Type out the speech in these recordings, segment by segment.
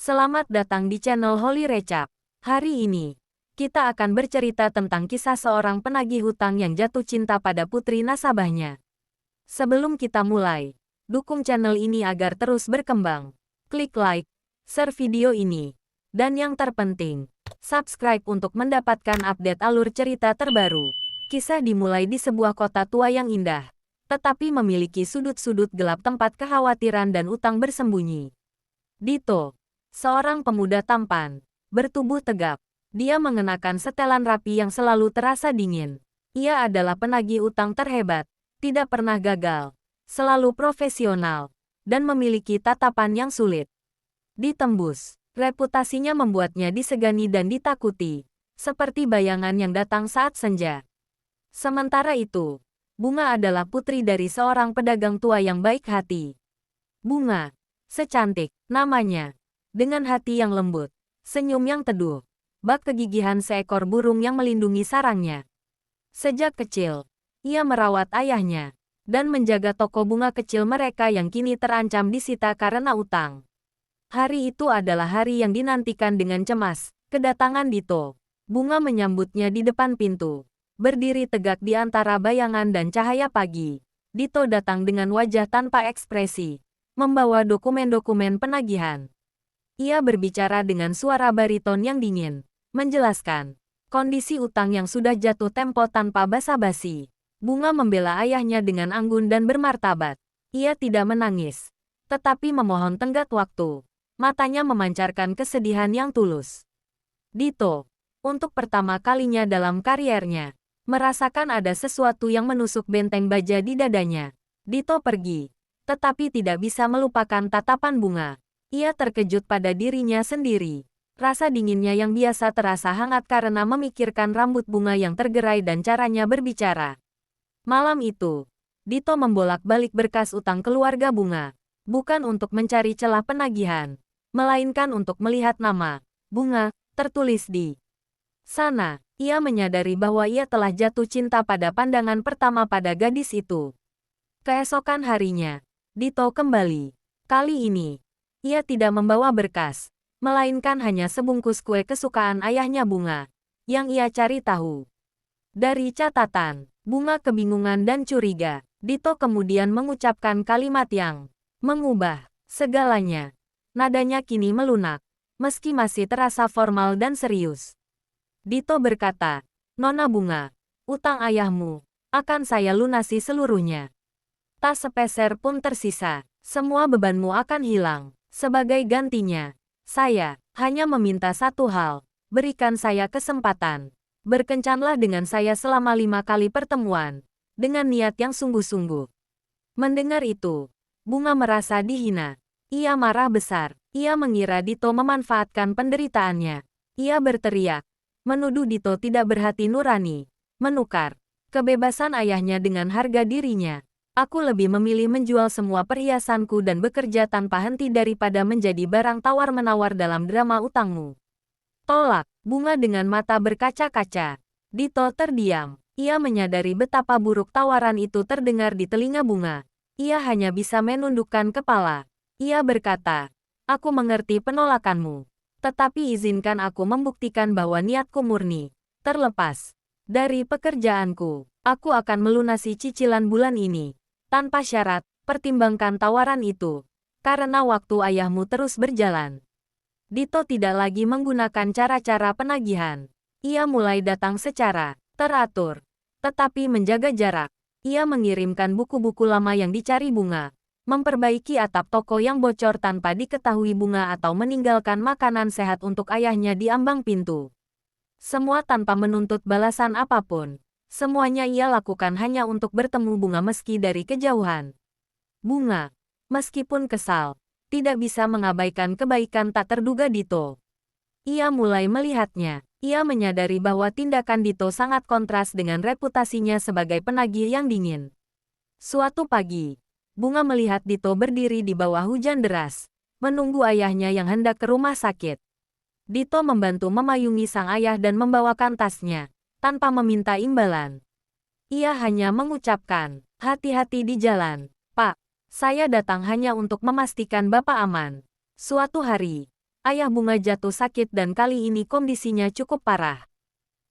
Selamat datang di channel Holy Recap. Hari ini, kita akan bercerita tentang kisah seorang penagih hutang yang jatuh cinta pada putri nasabahnya. Sebelum kita mulai, dukung channel ini agar terus berkembang. Klik like, share video ini, dan yang terpenting, subscribe untuk mendapatkan update alur cerita terbaru. Kisah dimulai di sebuah kota tua yang indah, tetapi memiliki sudut-sudut gelap tempat kekhawatiran dan utang bersembunyi. Dito, seorang pemuda tampan, bertubuh tegap. Dia mengenakan setelan rapi yang selalu terasa dingin. Ia adalah penagih utang terhebat, tidak pernah gagal, selalu profesional, dan memiliki tatapan yang sulit ditembus. Reputasinya membuatnya disegani dan ditakuti, seperti bayangan yang datang saat senja. Sementara itu, Bunga adalah putri dari seorang pedagang tua yang baik hati. Bunga, secantik namanya, dengan hati yang lembut, senyum yang teduh, bak kegigihan seekor burung yang melindungi sarangnya. Sejak kecil, ia merawat ayahnya, dan menjaga toko bunga kecil mereka yang kini terancam disita karena utang. Hari itu adalah hari yang dinantikan dengan cemas. Kedatangan Dito. Bunga menyambutnya di depan pintu, berdiri tegak di antara bayangan dan cahaya pagi. Dito datang dengan wajah tanpa ekspresi, membawa dokumen-dokumen penagihan. Ia berbicara dengan suara bariton yang dingin, menjelaskan kondisi utang yang sudah jatuh tempo tanpa basa-basi. Bunga membela ayahnya dengan anggun dan bermartabat. Ia tidak menangis, tetapi memohon tenggat waktu. Matanya memancarkan kesedihan yang tulus. Dito, untuk pertama kalinya dalam kariernya, merasakan ada sesuatu yang menusuk benteng baja di dadanya. Dito pergi, tetapi tidak bisa melupakan tatapan Bunga. Ia terkejut pada dirinya sendiri. Rasa dinginnya yang biasa terasa hangat karena memikirkan rambut Bunga yang tergerai dan caranya berbicara. Malam itu, Dito membolak-balik berkas utang keluarga Bunga, bukan untuk mencari celah penagihan, melainkan untuk melihat nama Bunga tertulis di sana. Ia menyadari bahwa ia telah jatuh cinta pada pandangan pertama pada gadis itu. Keesokan harinya, Dito kembali. Kali ini, ia tidak membawa berkas, melainkan hanya sebungkus kue kesukaan ayahnya Bunga, yang ia cari tahu. Dari catatan, Bunga kebingungan dan curiga. Dito kemudian mengucapkan kalimat yang mengubah segalanya. Nadanya kini melunak, meski masih terasa formal dan serius. Dito berkata, "Nona Bunga, utang ayahmu akan saya lunasi seluruhnya. Tak sepeser pun tersisa, semua bebanmu akan hilang. Sebagai gantinya, saya hanya meminta satu hal, berikan saya kesempatan. Berkencanlah dengan saya selama 5 kali pertemuan, dengan niat yang sungguh-sungguh." Mendengar itu, Bunga merasa dihina. Ia marah besar. Ia mengira Dito memanfaatkan penderitaannya. Ia berteriak, menuduh Dito tidak berhati nurani, menukar kebebasan ayahnya dengan harga dirinya. "Aku lebih memilih menjual semua perhiasanku dan bekerja tanpa henti daripada menjadi barang tawar-menawar dalam drama utangmu." Tolak. Bunga dengan mata berkaca-kaca. Dito terdiam. Ia menyadari betapa buruk tawaran itu terdengar di telinga Bunga. Ia hanya bisa menundukkan kepala. Ia berkata, "Aku mengerti penolakanmu. Tetapi izinkan aku membuktikan bahwa niatku murni. Terlepas dari pekerjaanku, aku akan melunasi cicilan bulan ini. Tanpa syarat, pertimbangkan tawaran itu. Karena waktu ayahmu terus berjalan." Dito tidak lagi menggunakan cara-cara penagihan. Ia mulai datang secara teratur, tetapi menjaga jarak. Ia mengirimkan buku-buku lama yang dicari Bunga, memperbaiki atap toko yang bocor tanpa diketahui Bunga atau meninggalkan makanan sehat untuk ayahnya di ambang pintu. Semua tanpa menuntut balasan apapun. Semuanya ia lakukan hanya untuk bertemu Bunga meski dari kejauhan. Bunga, meskipun kesal, tidak bisa mengabaikan kebaikan tak terduga Dito. Ia mulai melihatnya. Ia menyadari bahwa tindakan Dito sangat kontras dengan reputasinya sebagai penagih yang dingin. Suatu pagi, Bunga melihat Dito berdiri di bawah hujan deras, menunggu ayahnya yang hendak ke rumah sakit. Dito membantu memayungi sang ayah dan membawakan tasnya, tanpa meminta imbalan. Ia hanya mengucapkan, "Hati-hati di jalan, Pak. Saya datang hanya untuk memastikan Bapak aman." Suatu hari, Ayah Bunga jatuh sakit dan kali ini kondisinya cukup parah.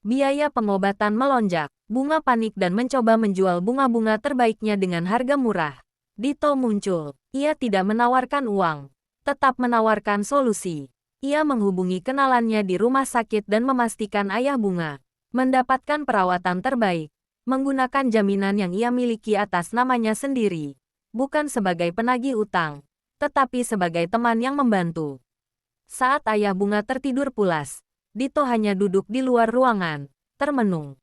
Biaya pengobatan melonjak. Bunga panik dan mencoba menjual bunga-bunga terbaiknya dengan harga murah. Dito muncul. Ia tidak menawarkan uang, tetap menawarkan solusi. Ia menghubungi kenalannya di rumah sakit dan memastikan Ayah Bunga mendapatkan perawatan terbaik, menggunakan jaminan yang ia miliki atas namanya sendiri, bukan sebagai penagih utang, tetapi sebagai teman yang membantu. Saat Ayah Bunga tertidur pulas, Dito hanya duduk di luar ruangan, termenung.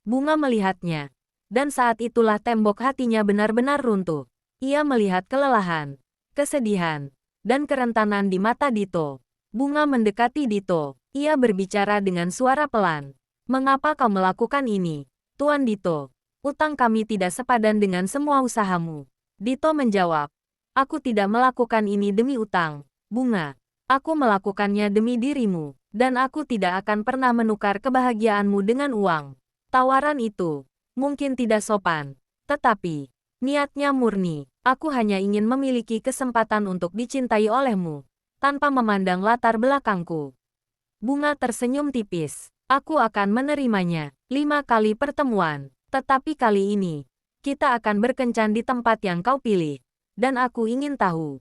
Bunga melihatnya, dan saat itulah tembok hatinya benar-benar runtuh. Ia melihat kelelahan, kesedihan, dan kerentanan di mata Dito. Bunga mendekati Dito. Ia berbicara dengan suara pelan. "Mengapa kau melakukan ini, Tuan Dito? Utang kami tidak sepadan dengan semua usahamu." Dito menjawab, "Aku tidak melakukan ini demi utang, Bunga. Aku melakukannya demi dirimu. Dan aku tidak akan pernah menukar kebahagiaanmu dengan uang." Tawaran itu mungkin tidak sopan, tetapi niatnya murni. "Aku hanya ingin memiliki kesempatan untuk dicintai olehmu, tanpa memandang latar belakangku." Bunga tersenyum tipis. "Aku akan menerimanya. 5 kali pertemuan. Tetapi kali ini, kita akan berkencan di tempat yang kau pilih. Dan aku ingin tahu,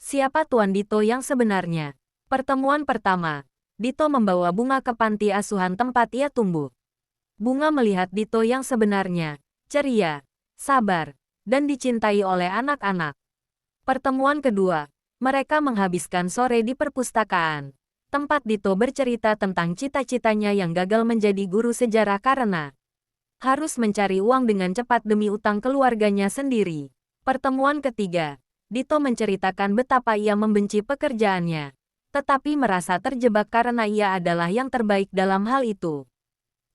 siapa Tuan Dito yang sebenarnya." Pertemuan pertama. Dito membawa Bunga ke panti asuhan tempat ia tumbuh. Bunga melihat Dito yang sebenarnya, ceria, sabar, dan dicintai oleh anak-anak. Pertemuan kedua. Mereka menghabiskan sore di perpustakaan, tempat Dito bercerita tentang cita-citanya yang gagal menjadi guru sejarah karena harus mencari uang dengan cepat demi utang keluarganya sendiri. Pertemuan ketiga. Dito menceritakan betapa ia membenci pekerjaannya, tetapi merasa terjebak karena ia adalah yang terbaik dalam hal itu.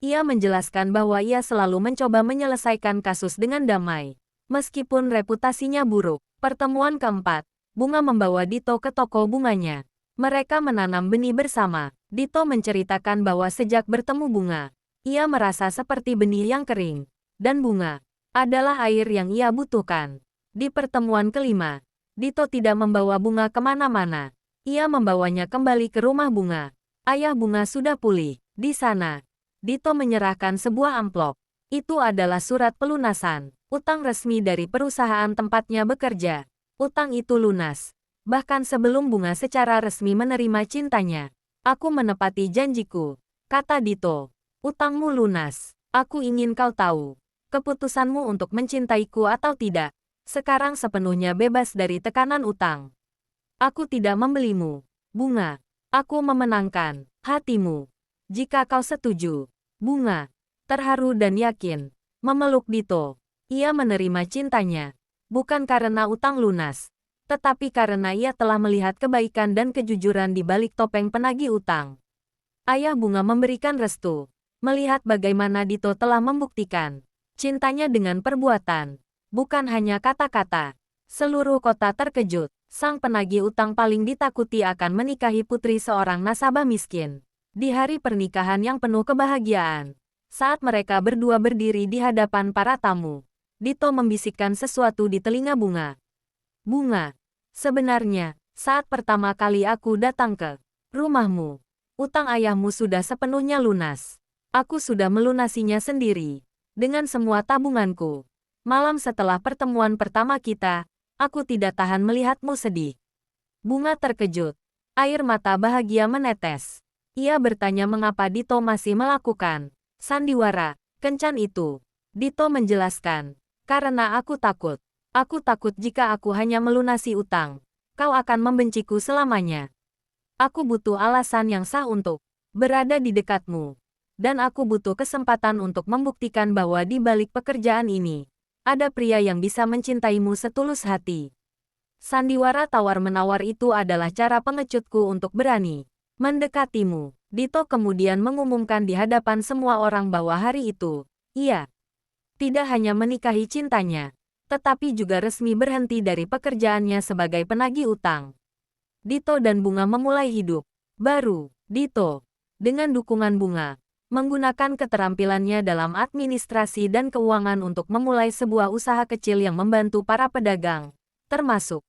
Ia menjelaskan bahwa ia selalu mencoba menyelesaikan kasus dengan damai, meskipun reputasinya buruk. Pertemuan keempat. Bunga membawa Dito ke toko bunganya. Mereka menanam benih bersama. Dito menceritakan bahwa sejak bertemu Bunga, ia merasa seperti benih yang kering, dan Bunga adalah air yang ia butuhkan. Di pertemuan kelima, Dito tidak membawa Bunga kemana-mana. Ia membawanya kembali ke rumah Bunga. Ayah Bunga sudah pulih. Di sana, Dito menyerahkan sebuah amplop. Itu adalah surat pelunasan, utang resmi dari perusahaan tempatnya bekerja. Utang itu lunas, bahkan sebelum Bunga secara resmi menerima cintanya. "Aku menepati janjiku," kata Dito. "Utangmu lunas. Aku ingin kau tahu, keputusanmu untuk mencintaiku atau tidak, sekarang sepenuhnya bebas dari tekanan utang. Aku tidak membelimu, Bunga. Aku memenangkan hatimu. Jika kau setuju." Bunga, terharu dan yakin, memeluk Dito. Ia menerima cintanya, bukan karena utang lunas, tetapi karena ia telah melihat kebaikan dan kejujuran di balik topeng penagih utang. Ayah Bunga memberikan restu, melihat bagaimana Dito telah membuktikan cintanya dengan perbuatan, bukan hanya kata-kata. Seluruh kota terkejut. Sang penagih utang paling ditakuti akan menikahi putri seorang nasabah miskin. Di hari pernikahan yang penuh kebahagiaan, saat mereka berdua berdiri di hadapan para tamu, Dito membisikkan sesuatu di telinga Bunga. "Bunga, sebenarnya, saat pertama kali aku datang ke rumahmu, utang ayahmu sudah sepenuhnya lunas. Aku sudah melunasinya sendiri, dengan semua tabunganku. Malam setelah pertemuan pertama kita, aku tidak tahan melihatmu sedih." Bunga terkejut. Air mata bahagia menetes. Ia bertanya mengapa Dito masih melakukan sandiwara kencan itu. Dito menjelaskan, "Karena aku takut. Aku takut jika aku hanya melunasi utang, kau akan membenciku selamanya. Aku butuh alasan yang sah untuk berada di dekatmu. Dan aku butuh kesempatan untuk membuktikan bahwa di balik pekerjaan ini, ada pria yang bisa mencintaimu setulus hati." Sandiwara tawar-menawar itu adalah cara pengecutku untuk berani mendekatimu. Dito kemudian mengumumkan di hadapan semua orang bahwa hari itu, ia tidak hanya menikahi cintanya, tetapi juga resmi berhenti dari pekerjaannya sebagai penagih utang. Dito dan Bunga memulai hidup baru. Dito, dengan dukungan Bunga, menggunakan keterampilannya dalam administrasi dan keuangan untuk memulai sebuah usaha kecil yang membantu para pedagang, termasuk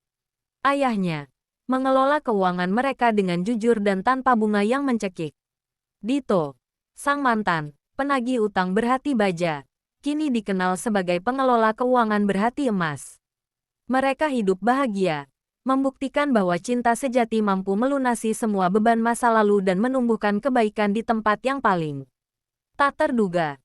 ayahnya. mengelola keuangan mereka dengan jujur dan tanpa bunga yang mencekik. Dito, sang mantan penagih utang berhati baja, kini dikenal sebagai pengelola keuangan berhati emas. Mereka hidup bahagia, membuktikan bahwa cinta sejati mampu melunasi semua beban masa lalu dan menumbuhkan kebaikan di tempat yang paling tak terduga.